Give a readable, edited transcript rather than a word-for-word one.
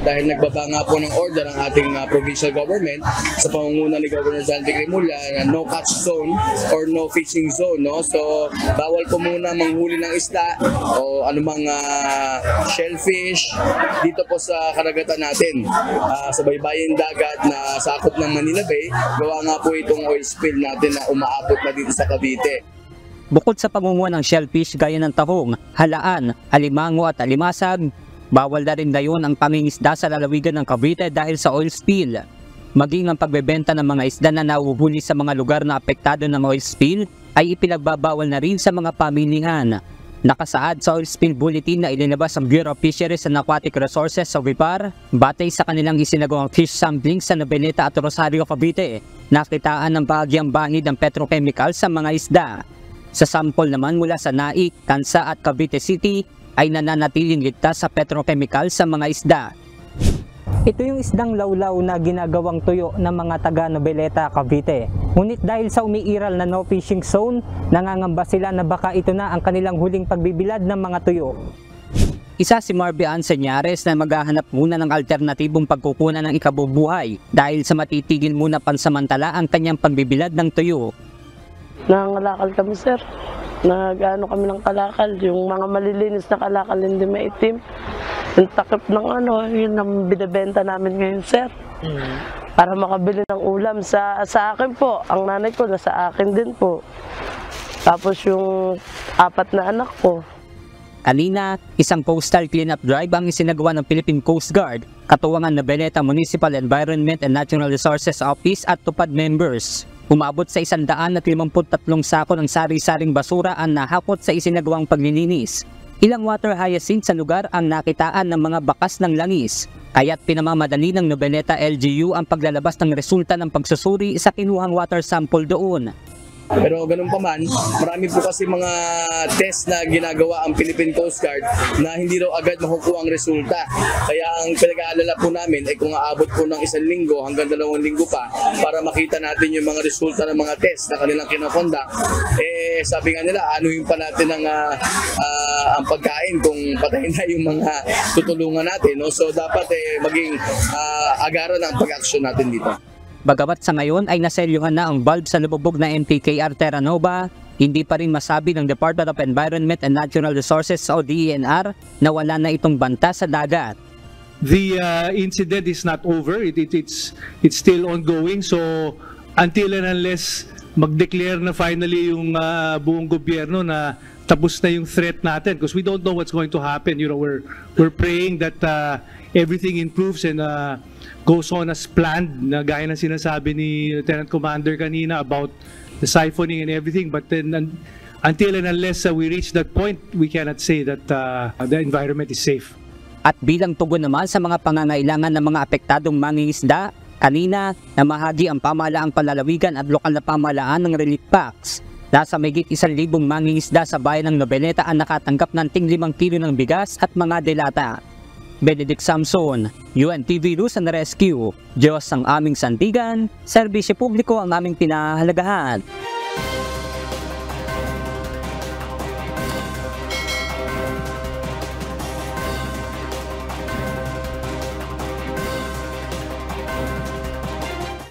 dahil nagbaba nga po ng order ang ating provincial government sa pangunguna ni Governor Zaldi Rimulya na no catch zone or no fishing zone, no? So bawal po muna manghuli ng isda o anumang shellfish dito po sa karagatan natin, sa baybayin dagat na sakop ng Manila Bay. Gawa nga po itong oil spill natin na umaabot na dito sa Cavite. Bukod sa pangunguha ng shellfish gaya ng tahong, halaan, alimango at alimasag, bawal na rin dayon ang pangingisda sa lalawigan ng Cavite dahil sa oil spill. Maging ang pagbebenta ng mga isda na nahuhuli sa mga lugar na apektado ng oil spill ay ipinagbabawal na rin sa mga pamilihan. Nakasaad sa oil spill bulletin na ilinabas ang Bureau of Fisheries and Aquatic Resources sa BIPAR, batay sa kanilang isinagawang fish sampling sa Noveleta at Rosario, Cavite, nakitaan ng bahagyang bangid ng petrochemical sa mga isda. Sa sample naman mula sa Naik, Kansa at Cavite City ay nananatiling ligtas sa petrochemical sa mga isda. Ito yung isdang lawlaw na ginagawang tuyo ng mga taga Noveleta, Cavite. Ngunit dahil sa umiiral na no fishing zone, nangangamba sila na baka ito na ang kanilang huling pagbibilad ng mga tuyo. Isa si Marby Ann Señares na maghahanap muna ng alternatibong pagkukunan ng ikabubuhay dahil sa matitigil muna pansamantala ang kanyang pagbibilad ng tuyo. Nangangalakal kami, sir. Nag-ano kami ng kalakal, yung mga malilinis na kalakal hindi maitim. Yung takip ng yun ang binibenta namin ngayon, sir. Para makabili ng ulam sa akin po. Ang nanay ko nasa akin din po. Tapos yung 4 na anak ko. Kanina, isang coastal cleanup drive ang isinagawa ng Philippine Coast Guard, katuwangan ng Noveleta Municipal Environment and Natural Resources Office at TUPAD members. Umabot sa 153 sako ng sari-saring basura ang nahakot sa isinagawang paglilinis. Ilang water hyacinth sa lugar ang nakitaan ng mga bakas ng langis, kaya't pinamamadali ng Noveleta LGU ang paglalabas ng resulta ng pagsusuri sa kinuhang water sample doon. Pero ganun pa man, marami po kasi mga test na ginagawa ang Philippine Coast Guard na hindi raw agad makukuha ang resulta. Kaya ang pinag-aalala po namin ay kung aabot po ng 1 linggo hanggang 2 linggo pa para makita natin yung mga resulta ng mga test na kanilang kinokondak. Sabi nga nila, anuhin pa natin ang pagkain kung patay na yung mga tutulungan natin. No? So dapat maging agaran ang pag-action natin dito. Bagamat sa ngayon ay naselyuhan na ang valve sa lubog na MTKR Terra Nova, hindi pa rin masabi ng Department of Environment and Natural Resources o DENR na wala na itong banta sa dagat. The incident is not over, it's still ongoing, so until and unless mag-declare na finally yung buong gobyerno na tapos na yung threat natin, because we don't know what's going to happen. You know, we're praying that everything improves and goes on as planned, na gaya ng sinasabi ni Lieutenant Commander kanina about the siphoning and everything. But then until and unless we reach that point, we cannot say that the environment is safe. At bilang tugon naman sa mga pangangailangan ng mga apektadong mangingisda, kanina namahagi ang pamahalaang palalawigan at lokal na pamahalaan ng relief packs. Nasa mahigit 1,000 mangingisda sa bayan ng Noveleta ang nakatanggap ng 5 kilo ng bigas at mga delata. Benedict Samson, UNTV News and Rescue. Diyos ang aming sandigan, serbisyo publiko ang aming pinahahalagahan.